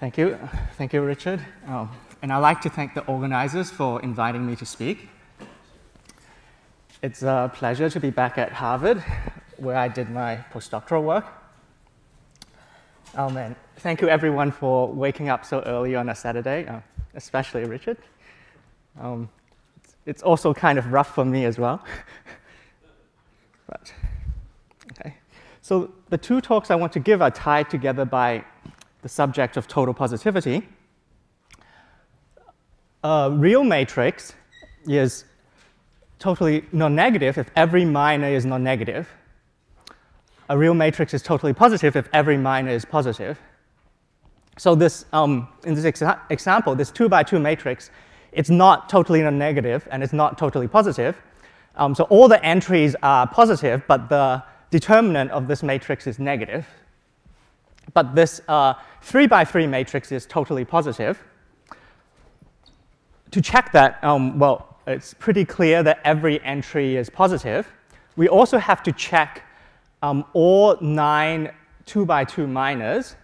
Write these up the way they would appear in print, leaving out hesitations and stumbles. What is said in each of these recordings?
Thank you. Thank you, Richard. And I'd like to thank the organizers for inviting me to speak. It's a pleasure to be back at Harvard, where I did my postdoctoral work. And thank you, everyone, for waking up so early on a Saturday, especially Richard. It's also kind of rough for me as well. But, okay. So the two talks I want to give are tied together by the subject of total positivity. A real matrix is totally non-negative if every minor is non-negative. A real matrix is totally positive if every minor is positive. So this, in this example, this 2 by 2 matrix, it's not totally non-negative and it's not totally positive. So all the entries are positive, but the determinant of this matrix is negative. But this 3 by 3 matrix is totally positive. To check that, well, it's pretty clear that every entry is positive. We also have to check all 9 2 by 2 minors.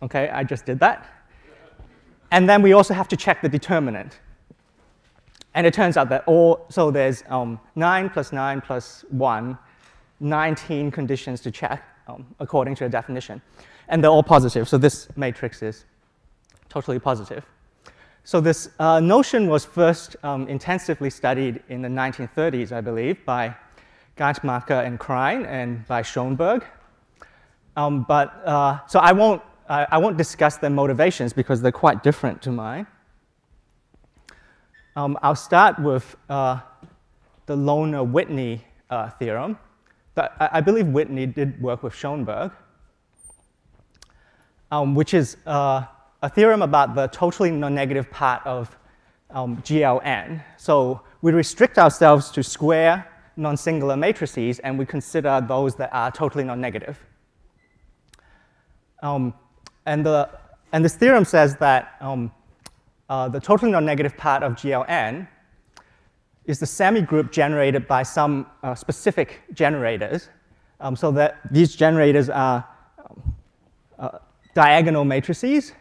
OK, I just did that. And then we also have to check the determinant. And it turns out that so there's 9 plus 9 plus 1, 19 conditions to check according to the definition. And they're all positive. So this matrix is totally positive. So this notion was first intensively studied in the 1930s, I believe, by Geintmacher and Krein and by Schoenberg. So I won't discuss their motivations because they're quite different to mine. I'll start with the Lohner-Whitney theorem. I believe Whitney did work with Schoenberg, which is a theorem about the totally non-negative part of GLN. So we restrict ourselves to square non-singular matrices, and we consider those that are totally non-negative. And this theorem says that the totally non-negative part of GLN is the semigroup generated by some specific generators, so that these generators are diagonal matrices.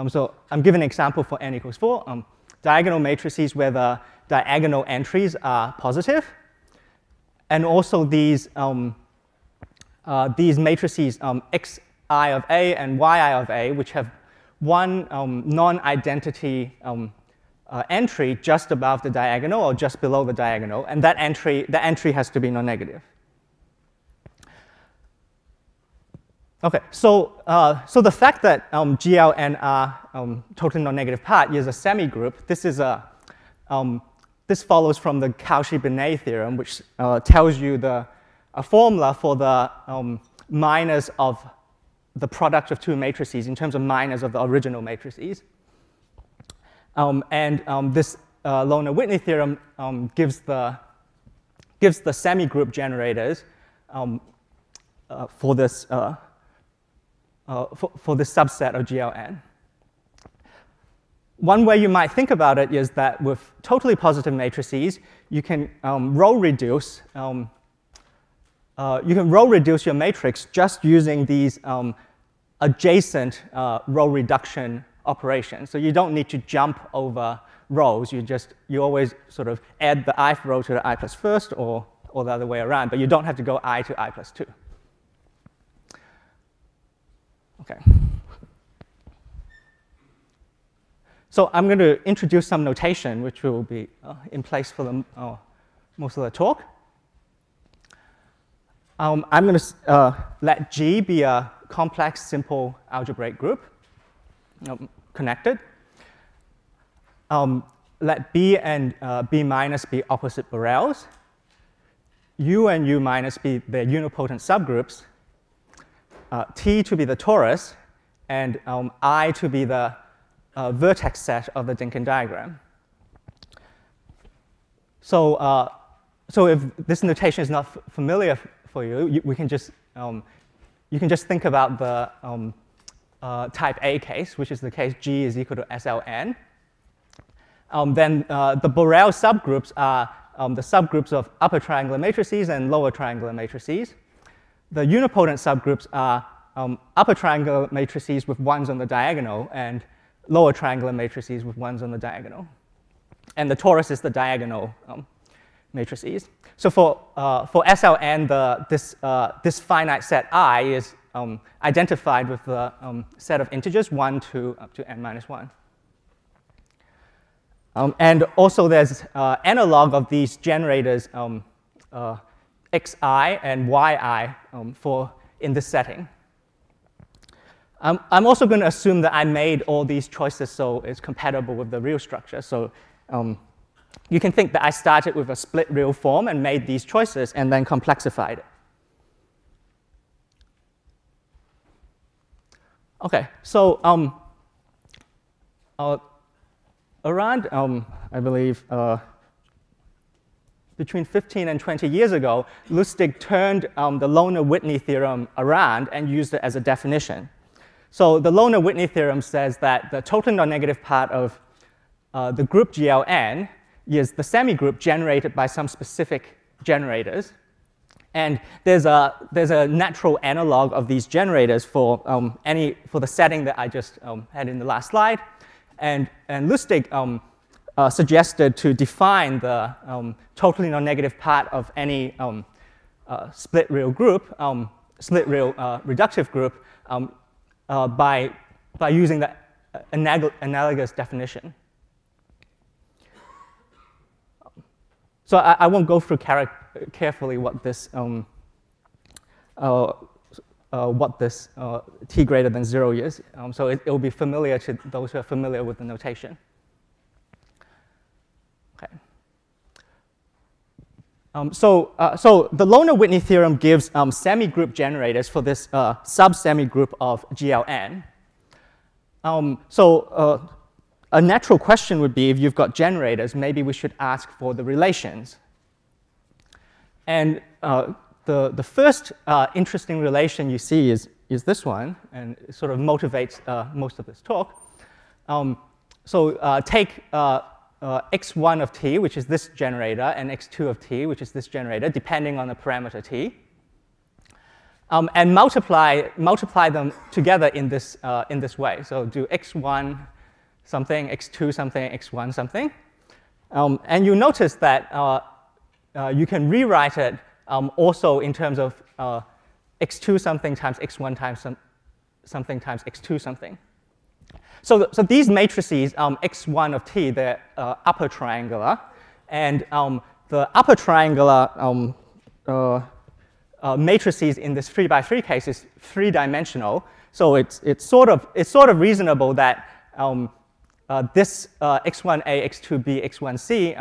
So I'm giving an example for n equals 4. Diagonal matrices where the diagonal entries are positive. And also these matrices xi of A and yi of A, which have one non-identity entry just above the diagonal or just below the diagonal. And the entry has to be non-negative. OK, so the fact that GLN are totally non-negative part is a semigroup. This follows from the Cauchy-Binet theorem, which tells you a formula for the minors of the product of two matrices in terms of minors of the original matrices. This Lohner-Whitney theorem gives the semigroup generators for this subset of GLN. One way you might think about it is that with totally positive matrices, you can row reduce. You can row reduce your matrix just using these adjacent row reduction operations. So you don't need to jump over rows. You always sort of add the ith row to the I plus first, or the other way around. But you don't have to go I to I plus 2. OK. So I'm going to introduce some notation, which will be in place for most of the talk. I'm going to let G be a complex, simple algebraic group, connected. Let B and B minus be opposite Borels. U and U minus be their unipotent subgroups. T to be the torus, and I to be the vertex set of the Dynkin diagram. So if this notation is not familiar for you, you can just think about the type A case, which is the case G is equal to SLN. Then the Borel subgroups are the subgroups of upper triangular matrices and lower triangular matrices. The unipotent subgroups are upper triangular matrices with 1s on the diagonal and lower triangular matrices with 1s on the diagonal. And the torus is the diagonal matrices. So for SLN, this finite set I is identified with the set of integers 1 to up to n minus 1. And also there's analog of these generators xi and yi in this setting. I'm also going to assume that I made all these choices so it's compatible with the real structure. So you can think that I started with a split real form and made these choices and then complexified it. OK, so around, I believe, between 15 and 20 years ago, Lusztig turned the Lohner-Whitney theorem around and used it as a definition. So the Lohner-Whitney theorem says that the totally non-negative part of the group GLN is the semigroup generated by some specific generators. And there's a natural analog of these generators for the setting that I just had in the last slide. And Lusztig suggested to define the totally non-negative part of any split real group, split real reductive group, by using the analogous definition. So I won't go through carefully what this t greater than 0 is. So it will be familiar to those who are familiar with the notation. Okay. So the Lohner-Whitney theorem gives semigroup generators for this sub-semigroup of GLN. A natural question would be, if you've got generators, maybe we should ask for the relations. And the first interesting relation you see is this one, and it sort of motivates most of this talk. Take x1 of t, which is this generator, and x2 of t, which is this generator, depending on the parameter t, and multiply them together in this way. So do x1 something, x2 something, x1 something. And you notice that you can rewrite it also in terms of x2 something times x1 times something times x2 something. So these matrices, x1 of t, they're upper triangular. And the upper triangular matrices in this 3×3 case is 3-dimensional. So it's sort of reasonable that this x1a, x2b, x1c,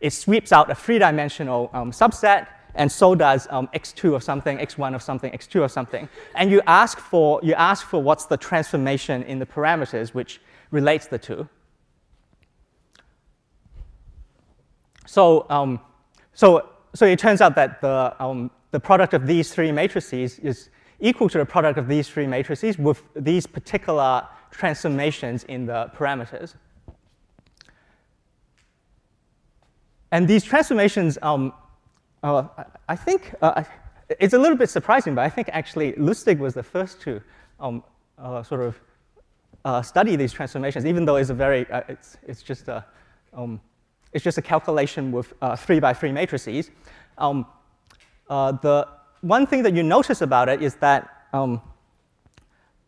it sweeps out a 3-dimensional subset, and so does x2 of something, x1 of something, x2 of something. And you ask for what's the transformation in the parameters which relates the two. So it turns out that the product of these three matrices is equal to the product of these three matrices with these particular transformations in the parameters. And these transformations, I think, it's a little bit surprising, but I think actually Lusztig was the first to study these transformations, even though it's a very, it's just a calculation with 3×3 matrices. The one thing that you notice about it is that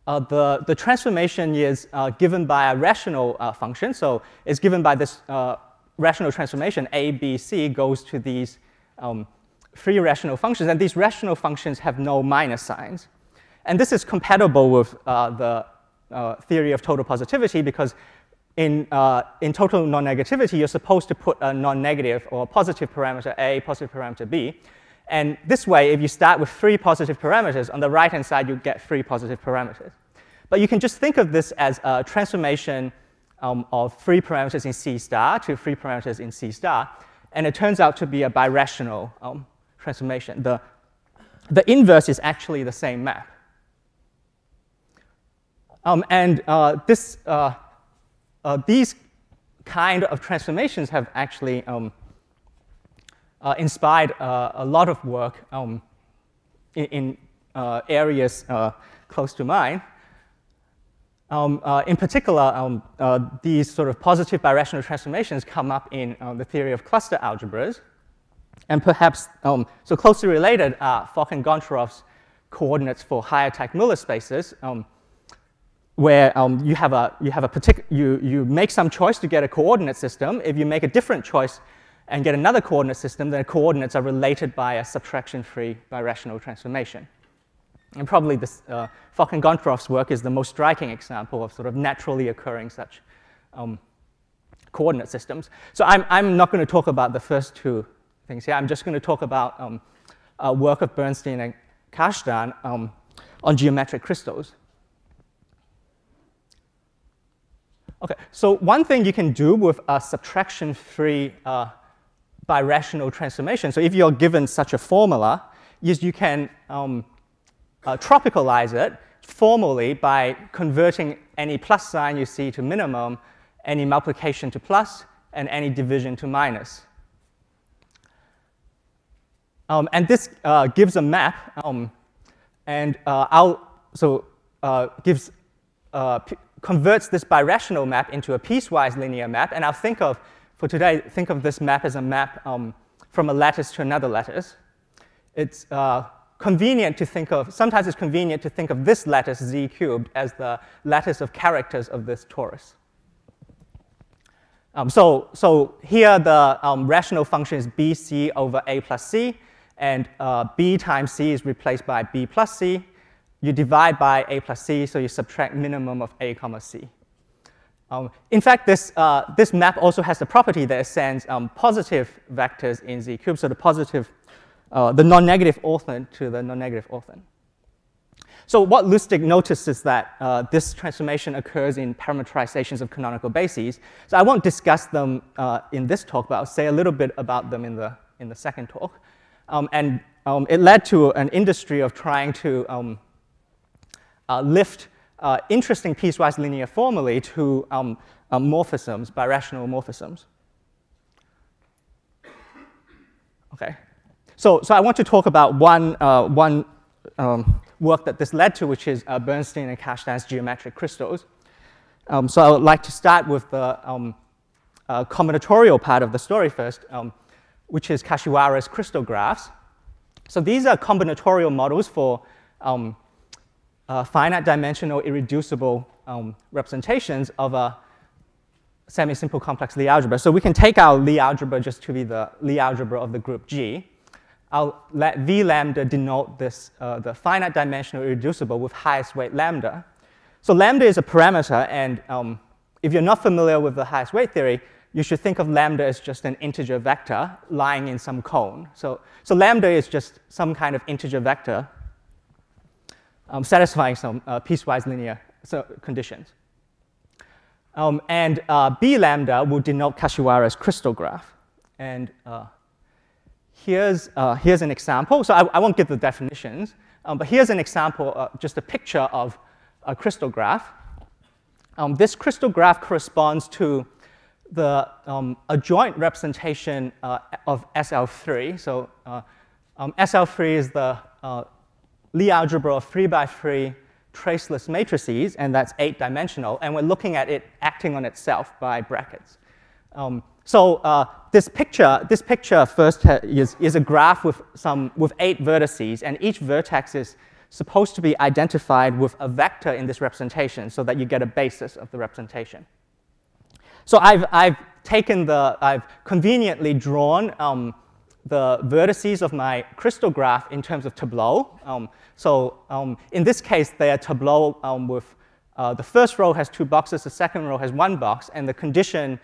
the transformation is given by a rational function. So it's given by this rational transformation. A, B, C goes to these three rational functions. And these rational functions have no minus signs. And this is compatible with the theory of total positivity, because in total non-negativity, you're supposed to put a non-negative or a positive parameter A, positive parameter B. And this way, if you start with 3 positive parameters, on the right-hand side, you get 3 positive parameters. But you can just think of this as a transformation of 3 parameters in C star to 3 parameters in C star. And it turns out to be a birational transformation. The inverse is actually the same map. These kind of transformations have actually inspired a lot of work in areas close to mine. In particular, these sort of positive birational transformations come up in the theory of cluster algebras. And perhaps, so closely related are Fock and Goncharov's coordinates for higher Teichmüller spaces, where you make some choice to get a coordinate system. If you make a different choice and get another coordinate system, then the coordinates are related by a subtraction-free birational transformation. And probably this, Fock and Goncharov's work is the most striking example of sort of naturally occurring such coordinate systems. So I'm not going to talk about the first two things here. I'm just going to talk about work of Bernstein and Kashiwara on geometric crystals. OK, so one thing you can do with a subtraction-free birational transformation, so if you're given such a formula, is you can tropicalize it formally by converting any plus sign you see to minimum, any multiplication to plus, and any division to minus. And this gives a map, converts this birational map into a piecewise linear map. And I'll think of, for today, think of this map as a map from a lattice to another lattice. It's convenient to think of, sometimes it's convenient to think of this lattice Z cubed as the lattice of characters of this torus. So here the rational function is BC over A plus C, and B times C is replaced by B plus C. You divide by A plus C, so you subtract minimum of A comma C. In fact, this map also has the property that it sends positive vectors in Z cubed, so the positive, the non-negative ortho to the non-negative ortho. So what Lusztig noticed is that this transformation occurs in parametrizations of canonical bases. So I won't discuss them in this talk, but I'll say a little bit about them in the second talk. It led to an industry of trying to lift interesting piecewise linear formulae to morphisms, birational morphisms. Okay, so I want to talk about one work that this led to, which is Bernstein and Kashiwara's geometric crystals. So I would like to start with the combinatorial part of the story first, which is Kashiwara's crystal graphs. So these are combinatorial models for finite dimensional irreducible representations of a semi-simple complex Lie algebra. So we can take our Lie algebra just to be the Lie algebra of the group G. I'll let V lambda denote this, the finite dimensional irreducible with highest weight lambda. So lambda is a parameter, and if you're not familiar with the highest weight theory, you should think of lambda as just an integer vector lying in some cone. So lambda is just some kind of integer vector satisfying some piecewise linear conditions. And B lambda will denote Kashiwara's crystal graph. And here's an example. So I won't give the definitions, but here's an example, just a picture of a crystal graph. This crystal graph corresponds to the adjoint representation of SL3. So SL3 is the Lie algebra of 3×3 traceless matrices, and that's 8-dimensional. And we're looking at it acting on itself by brackets. This picture first is a graph with 8 vertices, and each vertex is supposed to be identified with a vector in this representation so that you get a basis of the representation. So I've conveniently drawn the vertices of my crystal graph in terms of tableau. In this case, they are tableau with the first row has 2 boxes, the second row has 1 box, and the condition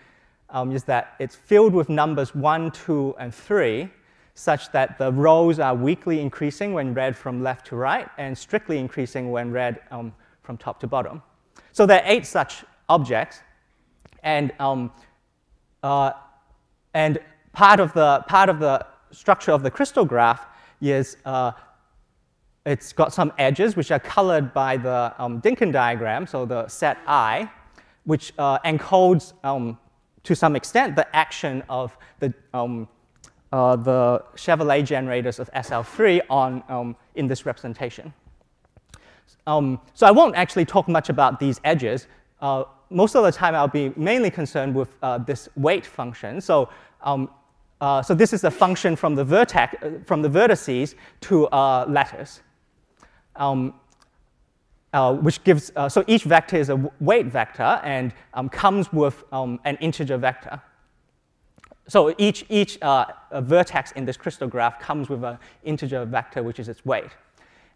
is that it's filled with numbers 1, 2, and 3, such that the rows are weakly increasing when read from left to right, and strictly increasing when read from top to bottom. So there are 8 such objects, and part of the structure of the crystal graph is it's got some edges which are colored by the Dinkin diagram, so the set I, which encodes to some extent the action of the Chevrolet generators of SL3 in this representation. So I won't actually talk much about these edges. Most of the time, I'll be mainly concerned with this weight function. So this is a function from the vertices to a lattice, which gives, so each vector is a weight vector and comes with an integer vector. So each vertex in this crystal graph comes with an integer vector, which is its weight.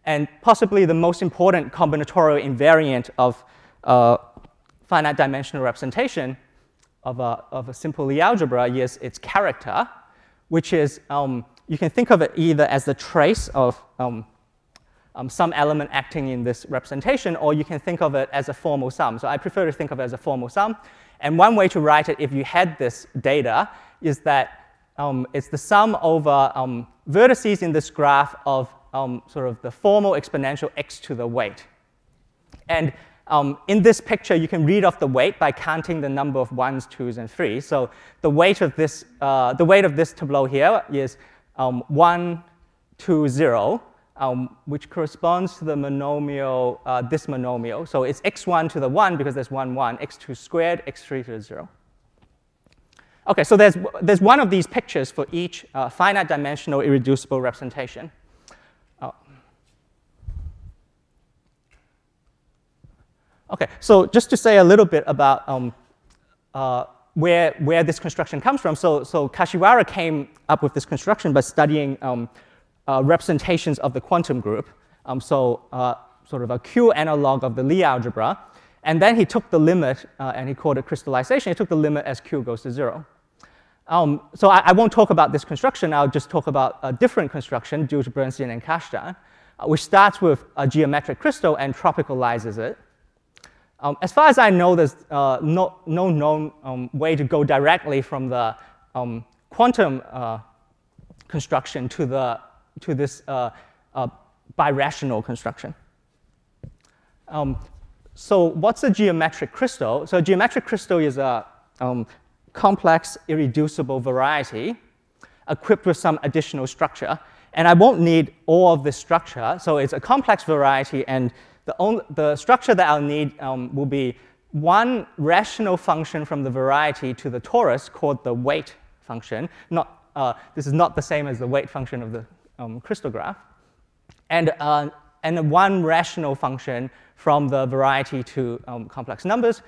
And possibly the most important combinatorial invariant of finite dimensional representation of a simple Lie algebra is its character, which is, you can think of it either as the trace of some element acting in this representation, or you can think of it as a formal sum. So I prefer to think of it as a formal sum. And one way to write it, if you had this data, is that it's the sum over vertices in this graph of sort of the formal exponential x to the weight. And in this picture, you can read off the weight by counting the number of 1s, 2s, and 3s. So the weight of this tableau here is 1, 2, 0, which corresponds to the monomial, this monomial. So it's x1 to the 1 because there's 1, 1, x2 squared, x3 to the 0. OK, so there's one of these pictures for each finite dimensional irreducible representation. OK, so just to say a little bit about where this construction comes from. So Kashiwara came up with this construction by studying representations of the quantum group, sort of a Q analog of the Lie algebra. And then he took the limit, and he called it crystallization. He took the limit as Q goes to 0. So I won't talk about this construction. I'll just talk about a different construction due to Bernstein and Kashtan, which starts with a geometric crystal and tropicalizes it. As far as I know, there's no known way to go directly from the quantum construction to this birational construction. So what's a geometric crystal? So a geometric crystal is a complex, irreducible variety equipped with some additional structure. And I won't need all of this structure. So it's a complex variety, and the structure that I'll need will be one rational function from the variety to the torus called the weight function. This is not the same as the weight function of the crystal graph. And one rational function from the variety to complex numbers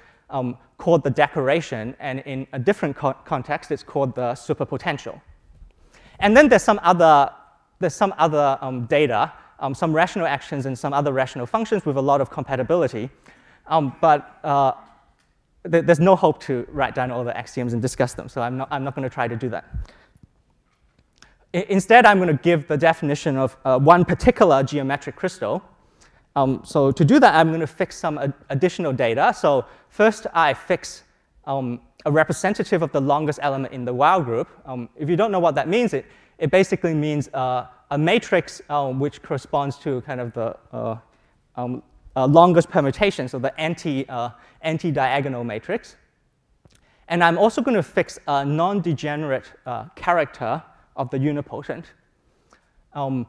called the decoration. And in a different context, it's called the superpotential. And then there's some other data, some rational actions and some other rational functions with a lot of compatibility. But there's no hope to write down all the axioms and discuss them. So I'm not going to try to do that. Instead, I'm going to give the definition of one particular geometric crystal. So to do that, I'm going to fix some additional data. So first, I fix a representative of the longest element in the while group. If you don't know what that means, it basically means a matrix which corresponds to kind of the longest permutation, so the anti-diagonal matrix. And I'm also going to fix a non-degenerate character of the unipotent. So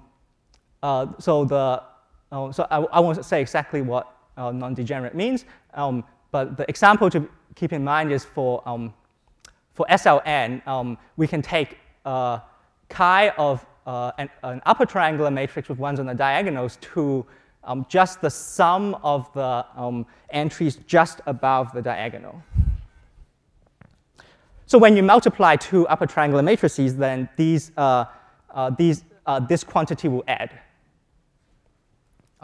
I won't say exactly what non-degenerate means, but the example to keep in mind is for SLN, we can take chi of an upper triangular matrix with ones on the diagonals to just the sum of the entries just above the diagonal. So when you multiply two upper triangular matrices, then this quantity will add.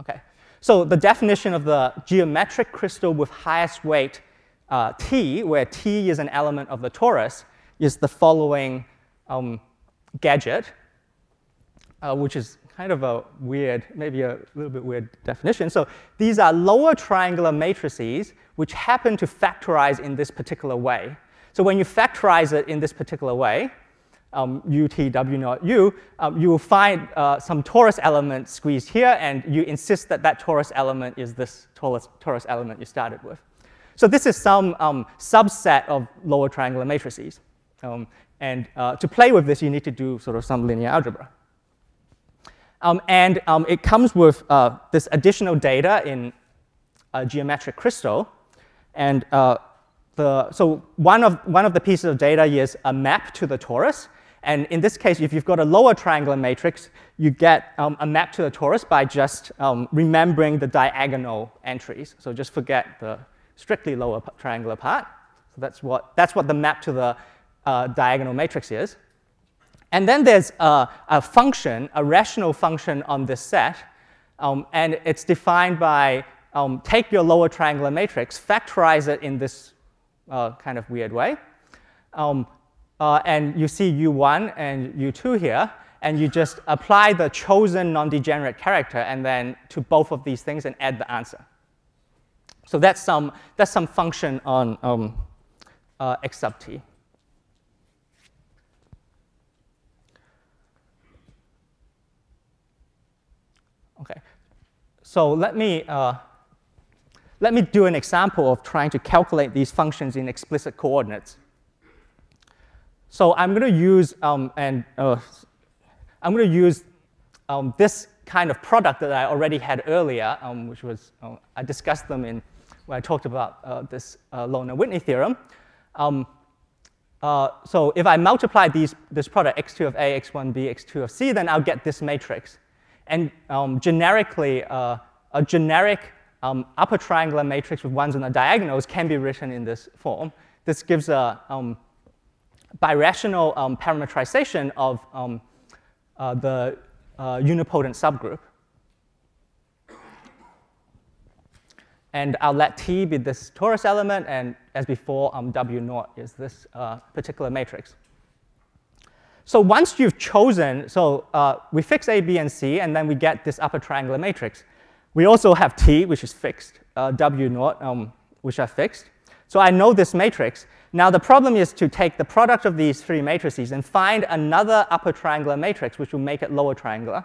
Okay. So the definition of the geometric crystal with highest weight T, where T is an element of the torus, is the following gadget, which is kind of a weird, maybe a little bit weird definition. So these are lower triangular matrices which happen to factorize in this particular way. So when you factorize it in this particular way, U, T, W, naught, U, you will find some torus element squeezed here, and you insist that that torus element is this torus element you started with. So this is some subset of lower triangular matrices. And to play with this, you need to do sort of some linear algebra. It comes with this additional data in a geometric crystal. And so one of the pieces of data is a map to the torus. And in this case, if you've got a lower triangular matrix, you get a map to the torus by just remembering the diagonal entries. So just forget the strictly lower triangular part. So that's what the map to the diagonal matrix is. And then there's a function, a rational function on this set. And it's defined by take your lower triangular matrix, factorize it in this kind of weird way. And you see U1 and U2 here. And you just apply the chosen non-degenerate character and then to both of these things and add the answer. So that's some function on x sub t. Okay, so let me do an example of trying to calculate these functions in explicit coordinates. So I'm going to use this kind of product that I already had earlier, which was I discussed them in when I talked about this Lohner-Whitney theorem. So if I multiply this product x2 of A, x1b, x2 of C, then I'll get this matrix. And generically, a generic upper triangular matrix with ones on the diagonals can be written in this form. This gives a birational parametrization of the unipotent subgroup. And I'll let T be this torus element, and as before, W0 is this particular matrix. So once you've chosen, we fix A, B, and C, and then we get this upper triangular matrix. We also have T, which is fixed, W0, which are fixed. So I know this matrix. Now the problem is to take the product of these three matrices and find another upper triangular matrix, which will make it lower triangular.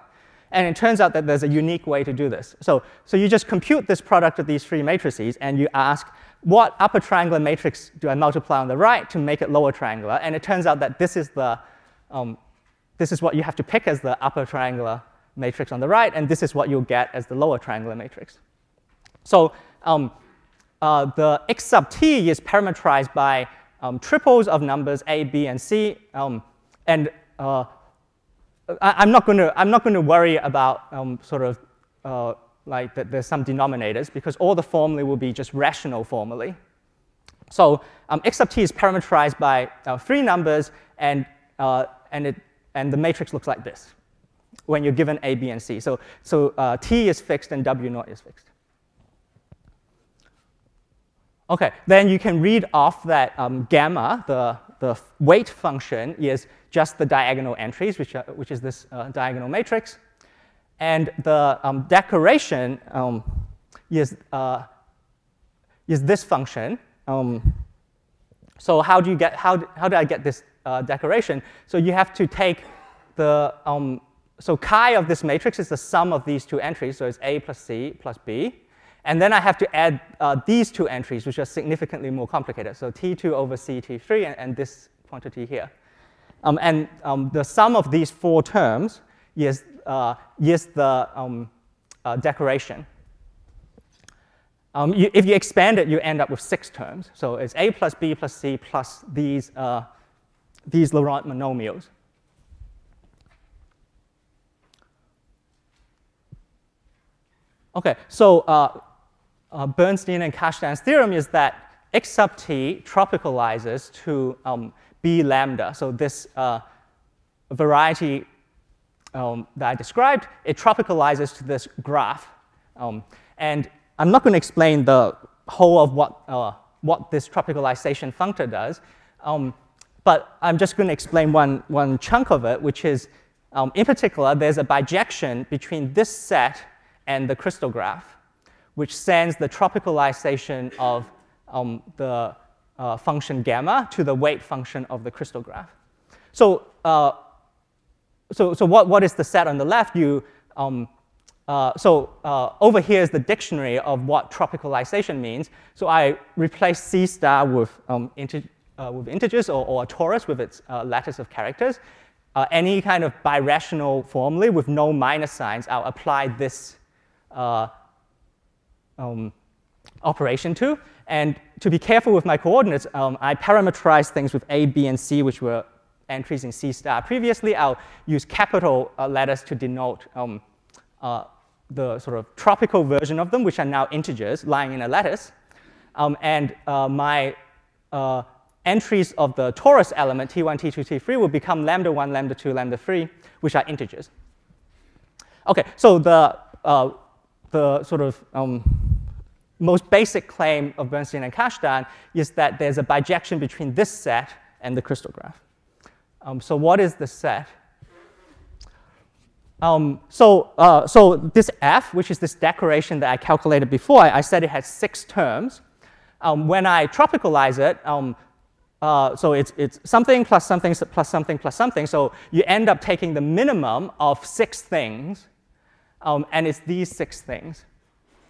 And it turns out that there's a unique way to do this. So you just compute this product of these three matrices, and you ask, what upper triangular matrix do I multiply on the right to make it lower triangular? And it turns out that this is what you have to pick as the upper triangular matrix on the right, and this is what you'll get as the lower triangular matrix. So the x sub t is parametrized by triples of numbers A, B, and C. I'm not going to worry about like that there's some denominators, because all the formulae will be just rational formulae. So x sub t is parameterized by three numbers, and the matrix looks like this when you're given A, B, and C. So T is fixed and W0 is fixed. OK, then you can read off that gamma, the weight function, is just the diagonal entries, which is this diagonal matrix. And the decoration is this function. So how do I get this decoration? So you have to take the so chi of this matrix is the sum of these two entries, so it's A plus C plus B. And then I have to add these two entries, which are significantly more complicated. So T2 over C T3 and this quantity here. The sum of these four terms is the decoration. If you expand it, you end up with 6 terms. So it's A plus B plus C plus these Laurent monomials. OK, so Bernstein and Kashdan's theorem is that x sub t tropicalizes to B lambda. So this variety that I described, it tropicalizes to this graph. And I'm not going to explain the whole of what this tropicalization functor does. But I'm just going to explain one chunk of it, which is, in particular, there's a bijection between this set and the crystal graph, which sends the tropicalization of the function gamma to the weight function of the crystal graph. So, what is the set on the left? Over here is the dictionary of what tropicalization means. So I replace C star with integers or a torus with its lattice of characters. any kind of birational formulae with no minus signs, I'll apply this operation to. And to be careful with my coordinates, I parameterize things with A, B, and C, which were entries in C star. Previously, I'll use capital letters to denote the sort of tropical version of them, which are now integers lying in a lattice. And my entries of the torus element, T1, T2, T3, will become lambda 1, lambda 2, lambda 3, which are integers. OK, so the sort of most basic claim of Bernstein and Kashdan is that there's a bijection between this set and the crystallograph. So what is the set? So this F, which is this decoration that I calculated before, I said it has 6 terms. When I tropicalize it, so it's something plus something plus something plus something. So you end up taking the minimum of 6 things, and it's these 6 things.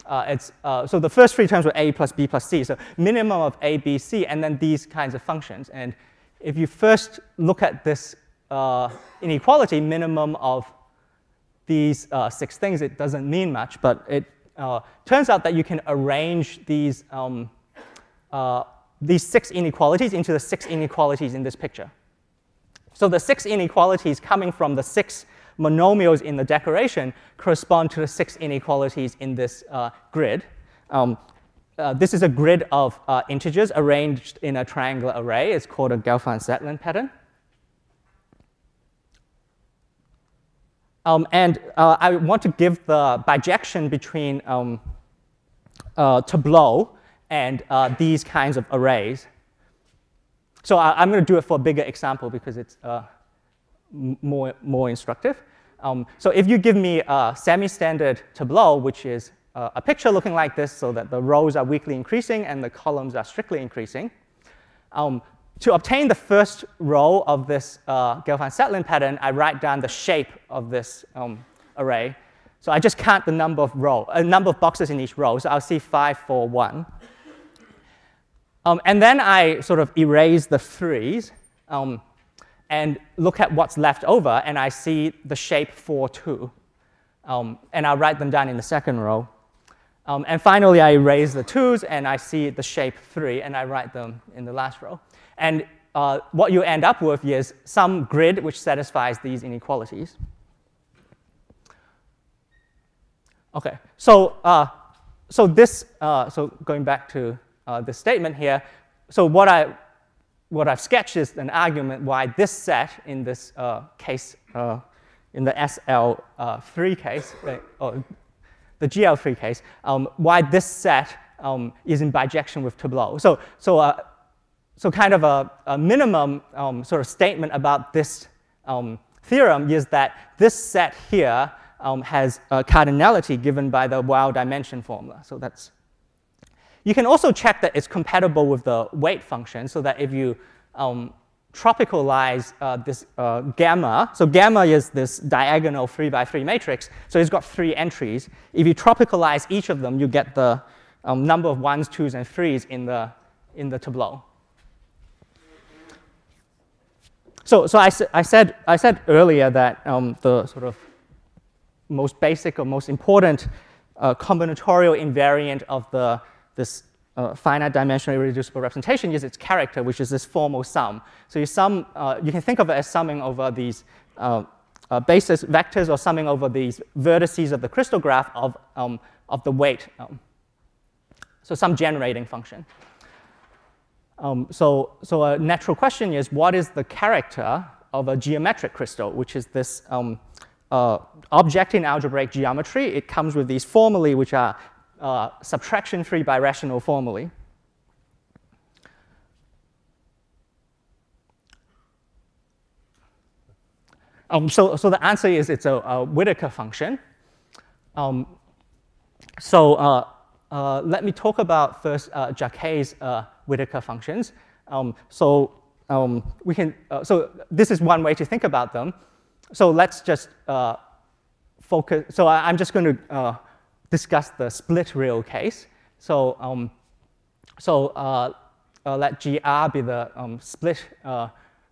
So the first 3 terms were A plus B plus C. So minimum of A, B, C, and then these kinds of functions. And if you first look at this inequality, minimum of these 6 things, it doesn't mean much. But it turns out that you can arrange these 6 inequalities into the 6 inequalities in this picture. So the 6 inequalities coming from the 6 monomials in the decoration correspond to the 6 inequalities in this grid. This is a grid of integers arranged in a triangular array. It's called a Gelfand-Zetland pattern. And I want to give the bijection between tableau and these kinds of arrays. So I'm going to do it for a bigger example because it's more instructive. So if you give me a semi-standard tableau, which is a picture looking like this, so that the rows are weakly increasing and the columns are strictly increasing, to obtain the first row of this Gelfand-Zetland pattern, I write down the shape of this array. So I just count the number of boxes in each row. So I'll see 5, 4, 1. And then I sort of erase the 3s and look at what's left over, and I see the shape 4, 2. And I'll write them down in the second row. And finally, I erase the 2s, and I see the shape 3, and I write them in the last row. And what you end up with is some grid which satisfies these inequalities. OK, so so going back to this statement here, so what I've sketched is an argument why this set in this case, in the SL3 case, or the GL3 case, why this set is in bijection with tableau. So kind of a minimum sort of statement about this theorem is that this set here has a cardinality given by the wild dimension formula. So that's. You can also check that it's compatible with the weight function, so that if you tropicalize this gamma, so gamma is this diagonal 3×3 matrix, so it's got 3 entries. If you tropicalize each of them, you get the number of 1s, 2s, and 3s in the tableau. So I said earlier that the sort of most basic or most important combinatorial invariant of this finite dimensional irreducible representation is its character, which is this formal sum. So you can think of it as summing over these basis vectors or summing over these vertices of the crystal graph of the weight. So some generating function. So a natural question is, what is the character of a geometric crystal, which is this object in algebraic geometry? It comes with these formulae, which are subtraction-free birational formulae. So the answer is it's a Whittaker function. Let me talk about first Jacquet's Whittaker functions. So this is one way to think about them. So let's just focus. So I'm just going to discuss the split real case. So let GR be the split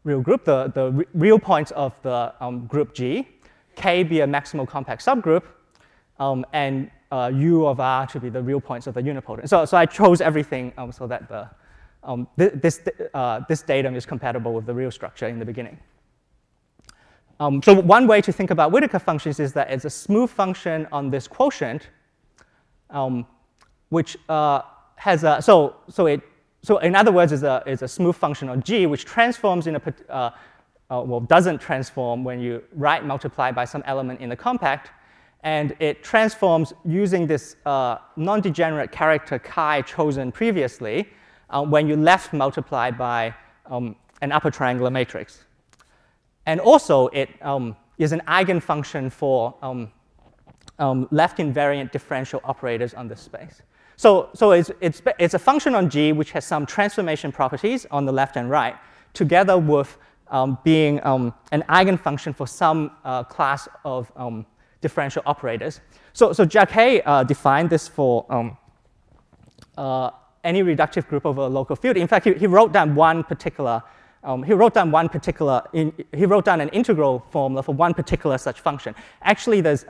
real group, the real points of the group G, K be a maximal compact subgroup, and U of R to be the real points of the unipotent. So I chose everything so that this datum is compatible with the real structure in the beginning. So one way to think about Whittaker functions is that it's a smooth function on this quotient, which has a so in other words is a smooth function on G, which transforms in a well, doesn't transform when you right multiply by some element in the compact, and it transforms using this non-degenerate character chi chosen previously when you left multiply by an upper triangular matrix. And also, it is an eigenfunction for left invariant differential operators on this space. So it's a function on G which has some transformation properties on the left and right, together with being an eigenfunction for some class of differential operators. So Jacquet defined this for any reductive group over a local field. In fact, he wrote down one particular. He wrote down an integral formula for one particular such function. Actually, there's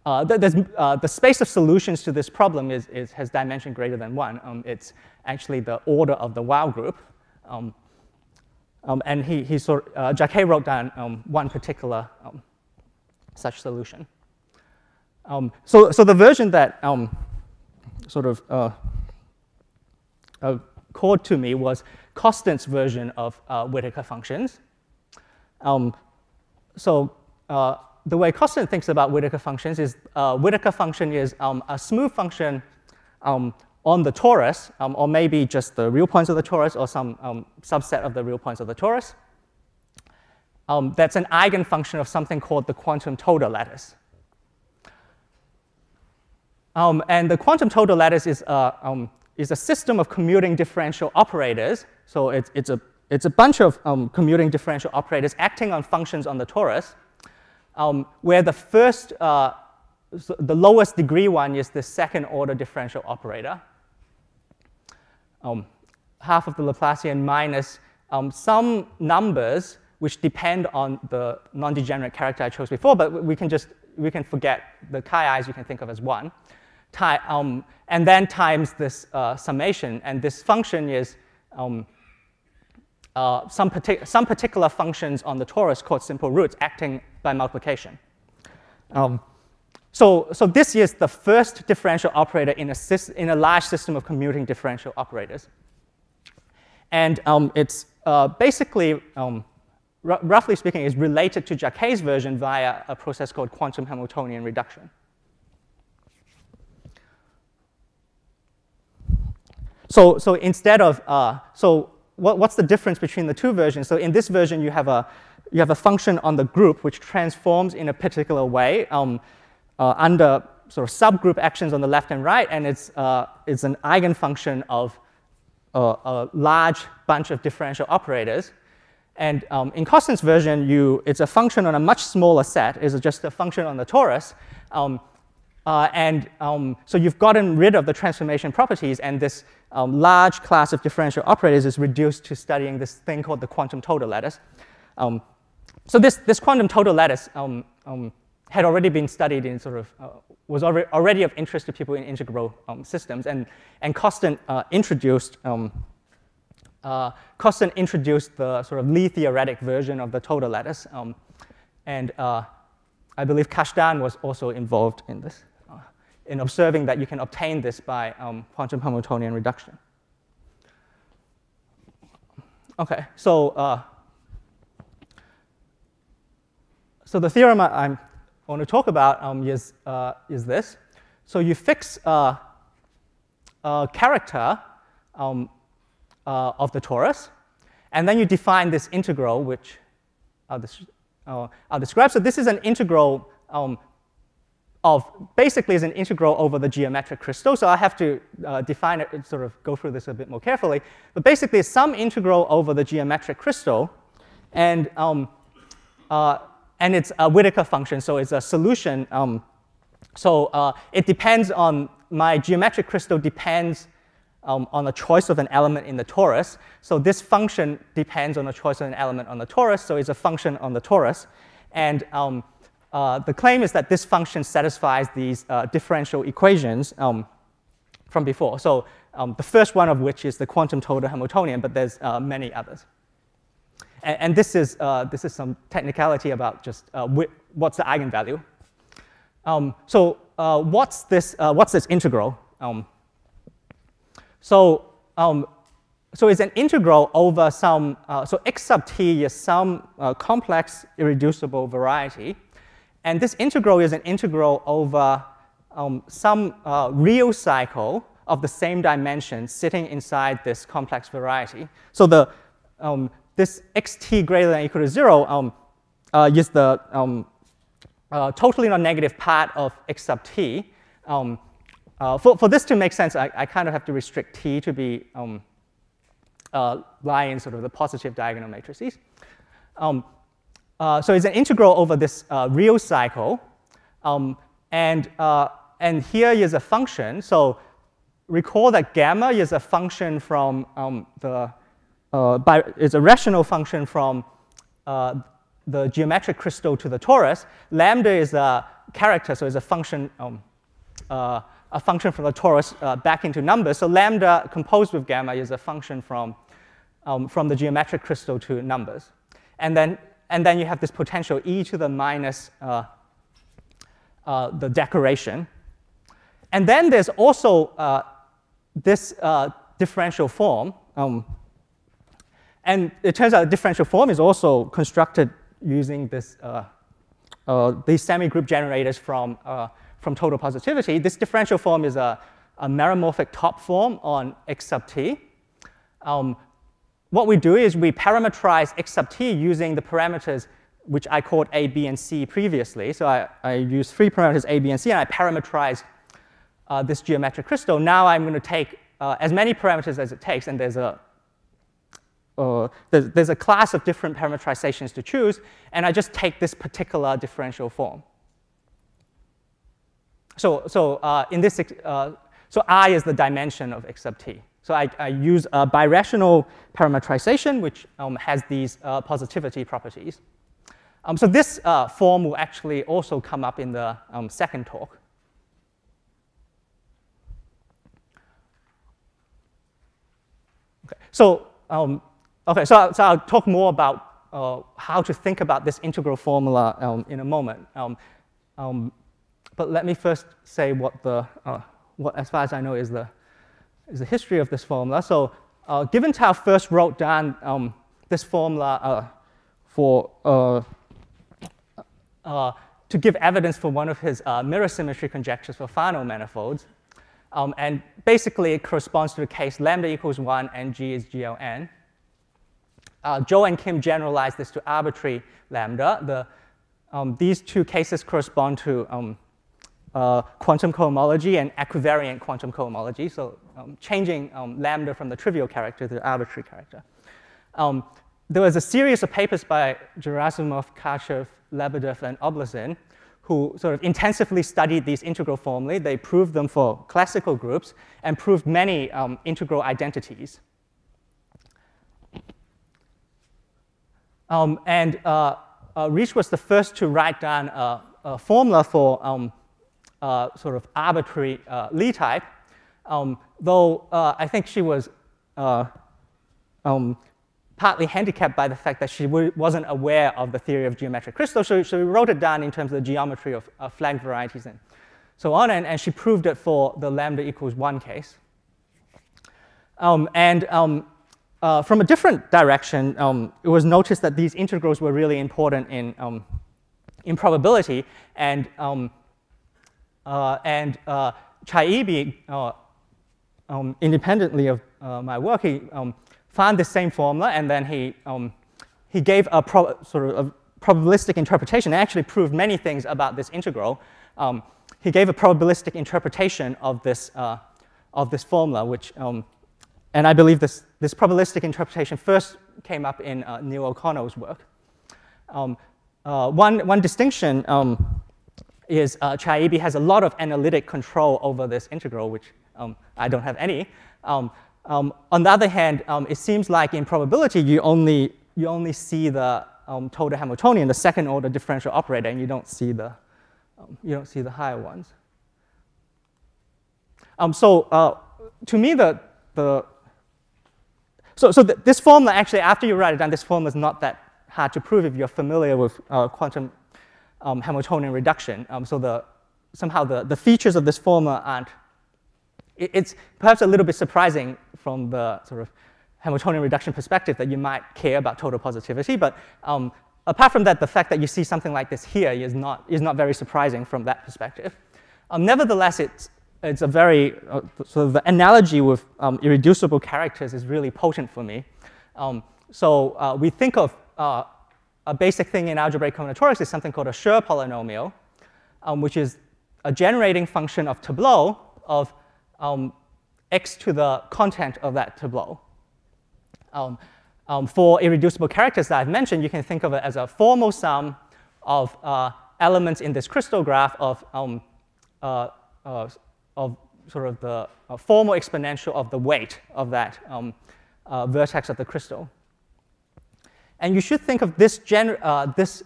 the space of solutions to this problem has dimension greater than 1. It's actually the order of the Weil group. And Jacquet wrote down one particular such solution. So the version that occurred to me was Costant's version of Whittaker functions. The way Costant thinks about Whittaker functions is Whittaker function is a smooth function on the torus, or maybe just the real points of the torus, or some subset of the real points of the torus. That's an eigenfunction of something called the quantum total lattice. And the quantum total lattice is a system of commuting differential operators. So it's a bunch of commuting differential operators acting on functions on the torus, where the lowest degree one is the second order differential operator, half of the Laplacian minus some numbers which depend on the non-degenerate character I chose before, but we can forget the chi-i's you can think of as 1. And then times this summation, and this function is some particular functions on the torus called simple roots acting by multiplication. So this is the first differential operator in a large system of commuting differential operators. And it's basically, roughly speaking, is related to Jacquet's version via a process called quantum Hamiltonian reduction. So instead of, what's the difference between the two versions? So in this version, you have a function on the group which transforms in a particular way under sort of subgroup actions on the left and right, and it's an eigenfunction of a large bunch of differential operators. And in Costant's version, it's a function on a much smaller set. It's just a function on the torus. So you've gotten rid of the transformation properties, and this large class of differential operators is reduced to studying this thing called the quantum total lattice. So this quantum total lattice had already been studied in was already of interest to people in integral systems, and Costant introduced the sort of Lie theoretic version of the total lattice, and I believe Kashdan was also involved in this, in observing that you can obtain this by quantum Hamiltonian reduction. Okay, so the theorem I want to talk about is this. So you fix a character of the torus, and then you define this integral, which I'll describe. So this is an integral basically is an integral over the geometric crystal. So I have to define it, sort of go through this a bit more carefully. But basically, it's some integral over the geometric crystal, and it's a Whittaker function, so it's a solution. It depends on my geometric crystal depends on the choice of an element in the torus. So this function depends on the choice of an element on the torus, so it's a function on the torus. And the claim is that this function satisfies these differential equations from before. So the first one of which is the quantum total Hamiltonian, but there's many others. And this is some technicality about just what's the eigenvalue. What's this integral? So it's an integral over some, so x sub t is some complex irreducible variety. And this integral is an integral over some real cycle of the same dimension sitting inside this complex variety. So this xt greater than or equal to 0 is the totally non-negative part of x sub t. For this to make sense, I kind of have to restrict t to be lie in sort of the positive diagonal matrices. So it's an integral over this real cycle. And here is a function. So recall that gamma is a function from is a rational function from the geometric crystal to the torus. Lambda is a character, so it's a function from the torus back into numbers. So lambda composed with gamma is a function from the geometric crystal to numbers. And then you have this potential e to the minus the decoration. And then there's also this differential form. And it turns out the differential form is also constructed using this, these semi-group generators from total positivity. This differential form is a meromorphic top form on x sub t. What we do is we parameterize x sub t using the parameters which I called a, b, and c previously. So I used 3 parameters a, b, and c, and I parameterized this geometric crystal. Now I'm going to take as many parameters as it takes, and there's a class of different parameterizations to choose, and I just take this particular differential form. So in this, so I is the dimension of x sub t. So I use a birational parameterization, which has these positivity properties. So this form will actually also come up in the second talk. Okay, so I'll talk more about how to think about this integral formula in a moment. But let me first say what, as far as I know, is the history of this formula. So Giventau first wrote down this formula to give evidence for one of his mirror symmetry conjectures for Fano manifolds. And basically, it corresponds to the case lambda equals 1 and G is GLN. Zhou and Kim generalized this to arbitrary lambda. These two cases correspond to quantum cohomology and equivariant quantum cohomology, so changing lambda from the trivial character to the arbitrary character. There was a series of papers by Gerasimov, Kashev, Lebedev, and Oblazin, who sort of intensively studied these integral formulae. They proved them for classical groups and proved many integral identities. Riesz was the first to write down a formula for sort of arbitrary Lie type, though I think she was partly handicapped by the fact that she wasn't aware of the theory of geometric crystals. So she wrote it down in terms of the geometry of flag varieties and so on, and she proved it for the lambda equals 1 case. From a different direction, it was noticed that these integrals were really important in probability, and Chaibi, independently of my work, he found the same formula, and then he gave a sort of a probabilistic interpretation. It actually proved many things about this integral. He gave a probabilistic interpretation of this formula, which, and I believe this probabilistic interpretation first came up in Neil O'Connell's work. One distinction is Chaibi has a lot of analytic control over this integral, which I don't have any. On the other hand, it seems like in probability, you only see the total Hamiltonian, the second order differential operator, and you don't see the higher ones. To me, this formula, actually, after you write it down, this formula is not that hard to prove if you're familiar with quantum Hamiltonian reduction. Somehow the features of this formula aren't, it's perhaps a little bit surprising from the sort of Hamiltonian reduction perspective that you might care about total positivity, but apart from that, the fact that you see something like this here is not very surprising from that perspective. Nevertheless, it's a very, sort of the analogy with irreducible characters is really potent for me. We think of a basic thing in algebraic combinatorics is something called a Schur polynomial, which is a generating function of tableau of x to the content of that tableau. For irreducible characters that I've mentioned, you can think of it as a formal sum of elements in this crystal graph of sort of the formal exponential of the weight of that vertex of the crystal. And you should think of this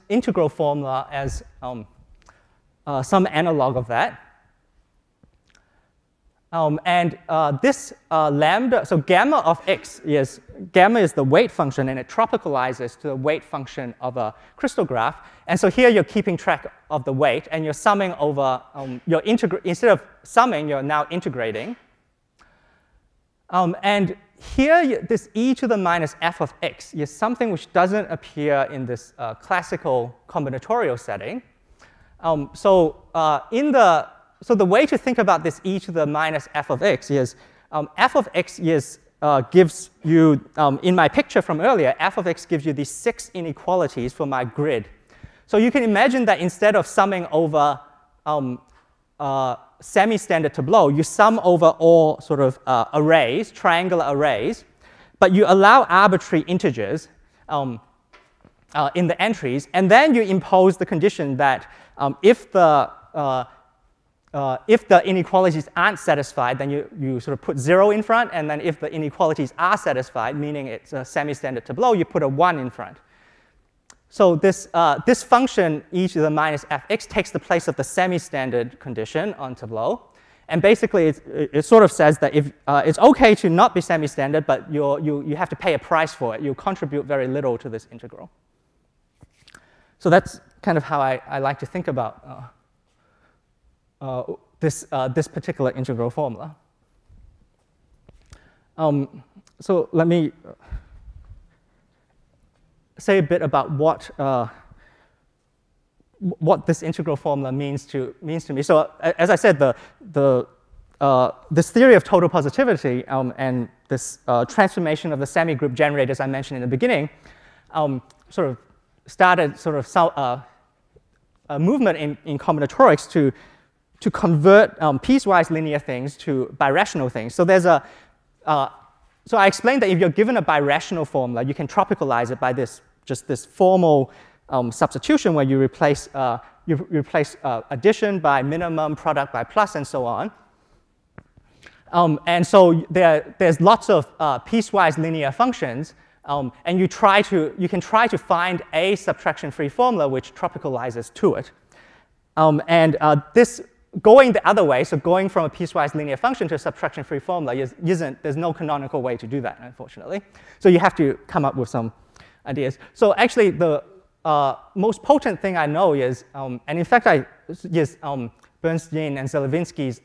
integral formula as some analog of that. This lambda, so gamma of x is the weight function, and it tropicalizes to the weight function of a crystal graph. And so here you're keeping track of the weight, and you're summing over, instead of summing, you're now integrating. And here, this e to the minus f of x is something which doesn't appear in this classical combinatorial setting. So the way to think about this e to the minus f of x is f of x gives you, in my picture from earlier, f of x gives you these 6 inequalities for my grid. So you can imagine that instead of summing over semi-standard tableau, you sum over all sort of arrays, triangular arrays, but you allow arbitrary integers in the entries, and then you impose the condition that if the inequalities aren't satisfied, then you sort of put 0 in front, and then if the inequalities are satisfied, meaning it's a semi-standard tableau, you put a 1 in front. So this function, e to the minus fx, takes the place of the semi-standard condition on tableau. And basically, it sort of says that if it's OK to not be semi-standard, but you have to pay a price for it. You contribute very little to this integral. So that's kind of how I like to think about this particular integral formula. So let me say a bit about what this integral formula means to me. So as I said, this theory of total positivity and this transformation of the semi-group generators I mentioned in the beginning sort of started sort of a movement in combinatorics to convert piecewise linear things to birational things. So there's so I explained that if you're given a birational formula, you can tropicalize it by just this formal substitution where you replace addition by minimum, product by plus, and so on. And so there's lots of piecewise linear functions, and you can try to find a subtraction-free formula which tropicalizes to it. This going the other way, so going from a piecewise linear function to a subtraction-free formula, there's no canonical way to do that, unfortunately. So you have to come up with some ideas. So actually, the most potent thing I know is, and in fact, Bernstein and Zelevinsky's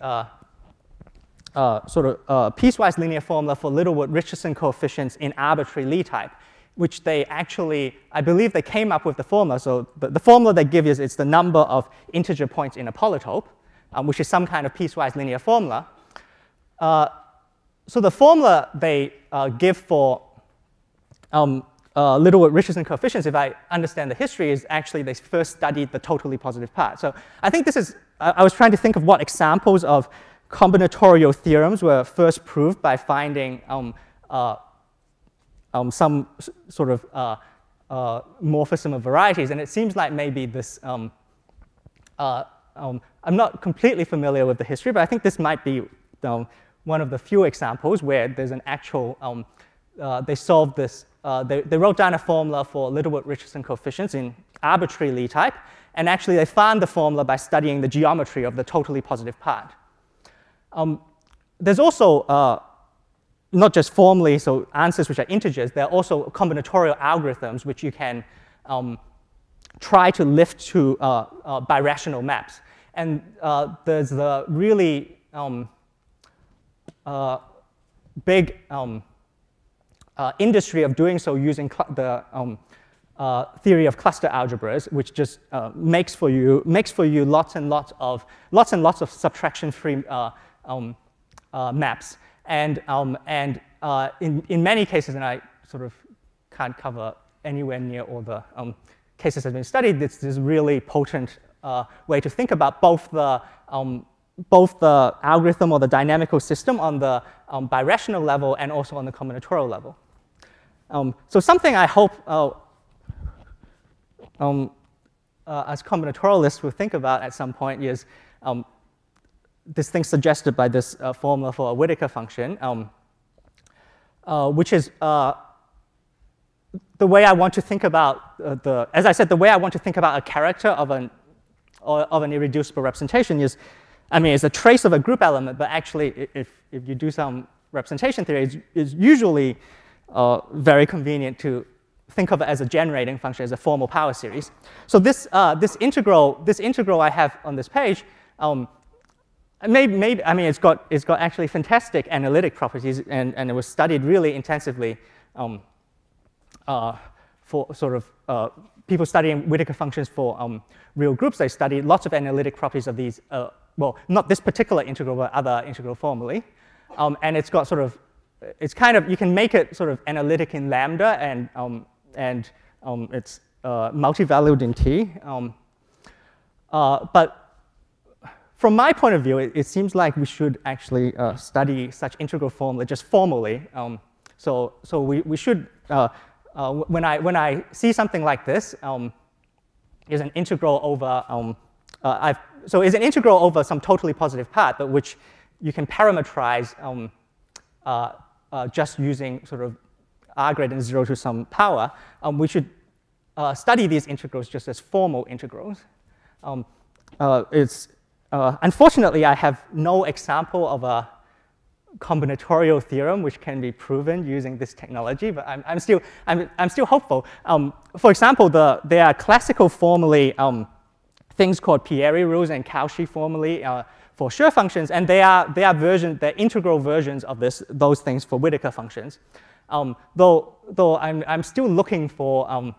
sort of piecewise linear formula for Littlewood-Richardson coefficients in arbitrary Lie type, which they actually, I believe they came up with the formula. So the formula they give is it's the number of integer points in a polytope, which is some kind of piecewise linear formula. So the formula they give for Littlewood-Richardson coefficients, if I understand the history, is actually they first studied the totally positive part. So I think this is, I was trying to think of what examples of combinatorial theorems were first proved by finding some sort of morphism of varieties. And it seems like maybe this, I'm not completely familiar with the history, but I think this might be one of the few examples where there's an actual, they solved this, they wrote down a formula for Littlewood-Richardson coefficients in arbitrary Lie type, and actually they found the formula by studying the geometry of the totally positive part. There's also, not just formally, so answers which are integers, there are also combinatorial algorithms which you can try to lift to birational maps. And there's the really big industry of doing so using the theory of cluster algebras, which just makes for you lots and lots of subtraction-free maps. And in many cases, and I sort of can't cover anywhere near all the cases that have been studied, this is really potent way to think about both the algorithm or the dynamical system on the birational level and also on the combinatorial level. So something I hope as combinatorialists will think about at some point is this thing suggested by this formula for a Whittaker function, which is the way I want to think about as I said, the way I want to think about a character of an irreducible representation is, I mean, it's a trace of a group element, but actually, if you do some representation theory, it's usually very convenient to think of it as a generating function, as a formal power series. So this integral I have on this page, maybe I mean, it's got actually fantastic analytic properties, and it was studied really intensively for sort of people studying Whittaker functions for real groups. They studied lots of analytic properties of these. Well, not this particular integral, but other integral formulae. And it's got sort of, it's kind of, you can make it sort of analytic in lambda, and it's multi-valued in T. But from my point of view, it seems like we should actually study such integral formula just formally. So we should, when I see something like this, is an integral over, so is an integral over some totally positive part, but which you can parameterize just using sort of r greater than 0 to some power. We should study these integrals just as formal integrals. Unfortunately, I have no example of a combinatorial theorem which can be proven using this technology, but I'm still hopeful. For example, there are classical formulae, things called Peary rules and Cauchy formulae for Schur functions, and they're integral versions of those things for Whittaker functions. Though I'm still looking for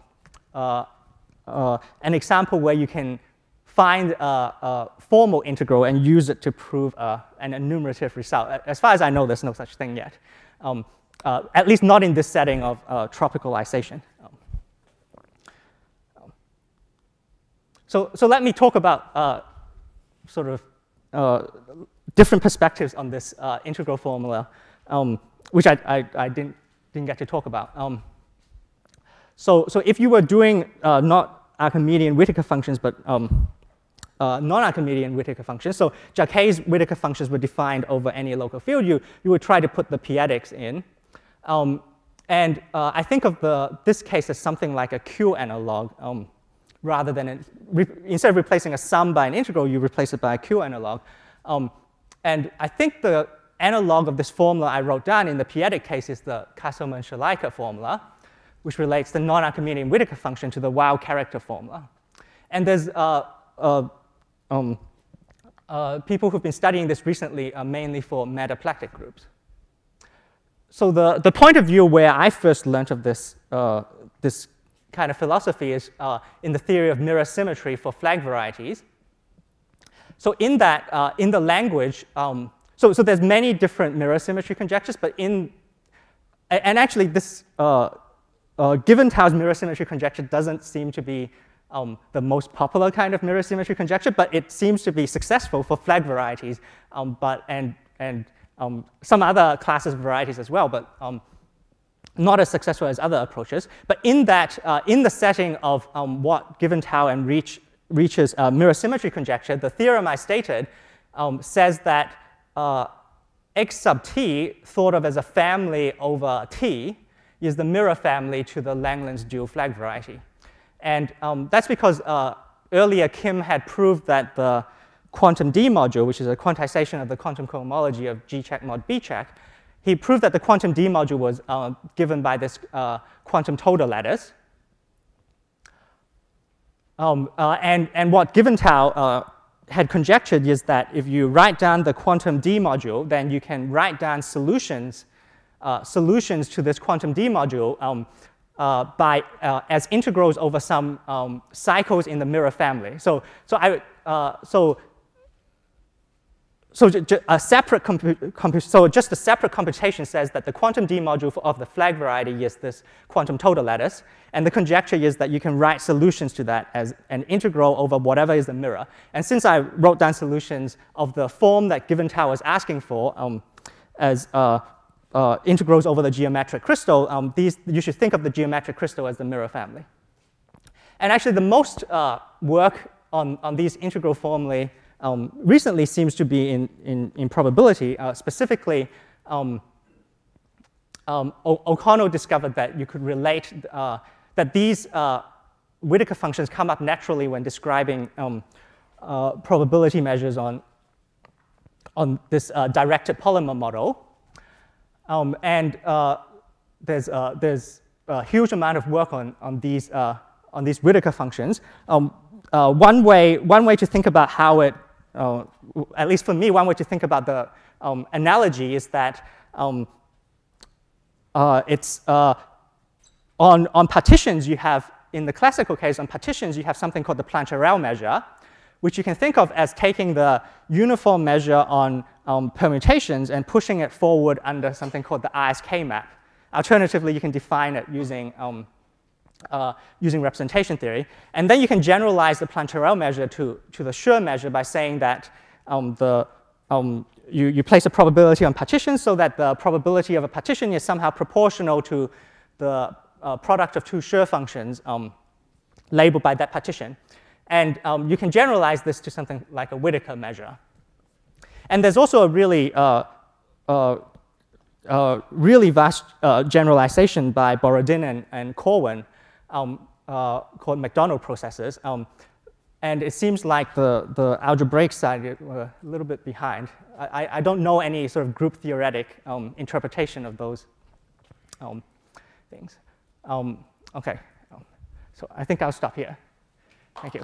an example where you can find a formal integral and use it to prove an enumerative result. As far as I know, there's no such thing yet, at least not in this setting of tropicalization. So let me talk about sort of different perspectives on this integral formula, which I didn't get to talk about. So if you were doing not Archimedean Whittaker functions, but non-Archimedean Whittaker functions, so Jacquet's Whittaker functions were defined over any local field, you would try to put the p-adics in. And I think of this case as something like a Q analog, rather than instead of replacing a sum by an integral, you replace it by a Q analog. And I think the analog of this formula I wrote down in the p-adic case is the Kasselman-Schleicher formula, which relates the non-Archimedean Whittaker function to the wild character formula. And there's people who've been studying this recently, mainly for metaplectic groups. So the point of view where I first learned of this, this kind of philosophy is in the theory of mirror symmetry for flag varieties. So in that, in the language, so there's many different mirror symmetry conjectures, but and actually this given Tao's mirror symmetry conjecture doesn't seem to be the most popular kind of mirror symmetry conjecture, but it seems to be successful for flag varieties, and some other classes of varieties as well, but not as successful as other approaches. But in that, in the setting of what given Tao and reaches mirror symmetry conjecture, the theorem I stated says that X sub t, thought of as a family over T, is the mirror family to the Langland's dual flag variety. And that's because earlier Kim had proved that the quantum D module, which is a quantization of the quantum cohomology of G check mod B check, he proved that the quantum D module was given by this quantum total lattice. And what Giventau had conjectured is that if you write down the quantum D module, then you can write down solutions to this quantum D module as integrals over some cycles in the mirror family. So just a separate computation says that the quantum D module of the flag variety is this quantum total lattice, and the conjecture is that you can write solutions to that as an integral over whatever is the mirror. And since I wrote down solutions of the form that Giventau was asking for as integrals over the geometric crystal, you should think of the geometric crystal as the mirror family. And actually, the most work on these integral formulae recently seems to be in probability. Specifically, O'Connell discovered that you could relate that these Whittaker functions come up naturally when describing probability measures on this directed polymer model. And there's a huge amount of work on these Whittaker functions. One way to think about how it, at least for me, one way to think about the analogy is that it's on partitions you have, in the classical case, on partitions you have something called the Plancherel measure, which you can think of as taking the uniform measure on permutations and pushing it forward under something called the ISK map. Alternatively, you can define it using representation theory. And then you can generalize the Plancherel measure to the Schur measure by saying that you place a probability on partitions so that the probability of a partition is somehow proportional to the product of two Schur functions labeled by that partition. And you can generalize this to something like a Whittaker measure. And there's also a really vast generalization by Borodin and Corwin called McDonald processes. And it seems like the algebraic side were a little bit behind. I don't know any sort of group theoretic interpretation of those things. OK, so I think I'll stop here. Thank you.